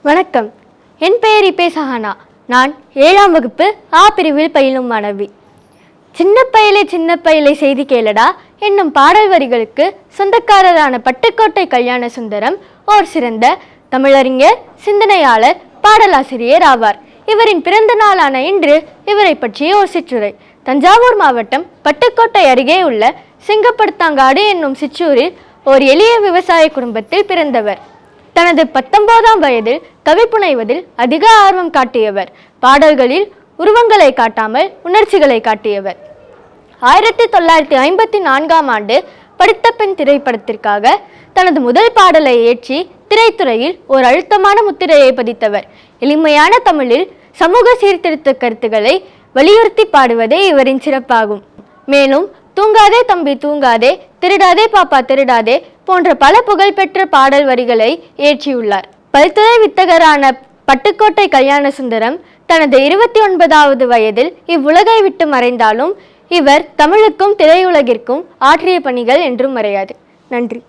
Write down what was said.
வணக்கம். என் பெயர் இப்பே சஹானா. நான் 7ஆம் வகுப்பு ஆ பிரிவில் பயிலும் மாணவி. சின்ன பயலே செய்தி கேளடா என்னும் பாடல் வரிகளுக்கு சொந்தக்காரரான பட்டுக்கோட்டை கல்யாண சுந்தரம் ஓர் சிறந்த தமிழறிஞர், சிந்தனையாளர், பாடலாசிரியர் ஆவார். இவரின் பிறந்த நாளான இன்று இவரை பற்றிய ஓர் சிற்றுரை. தஞ்சாவூர் மாவட்டம் பட்டுக்கோட்டை அருகே உள்ள சிங்கப்படுத்தாங்காடு என்னும் சிற்றூரில் ஓர் எளிய விவசாய குடும்பத்தில் பிறந்தவர். தனது 19ஆம் வயதில் கவி புனைவதில் அதிக ஆர்வம் காட்டியவர். பாடல்களில் உருவங்களை காட்டாமல் உணர்ச்சிகளை காட்டியவர். 1954ஆம் ஆண்டு படித்த பெண் திரைப்படத்திற்காக தனது முதல் பாடலை இயற்றி திரைத்துறையில் ஒரு அழுத்தமான முத்திரையை பதித்தவர். எளிமையான தமிழில் சமூக சீர்திருத்த கருத்துக்களை வலியுறுத்தி பாடுவதே இவரின் சிறப்பாகும். மேலும் தூங்காதே தம்பி தூங்காதே, திருடாதே பாப்பா திருடாதே போன்ற பல புகழ்பெற்ற பாடல் வரிகளை இயற்றியுள்ளார். பல்துறை வித்தகரான பட்டுக்கோட்டை கல்யாண சுந்தரம் தனது 29வது வயதில் இவ்வுலகை விட்டு மறைந்தாலும் இவர் தமிழுக்கும் திரையுலகிற்கும் ஆற்றிய பணிகள் என்றும் மறையாது. நன்றி.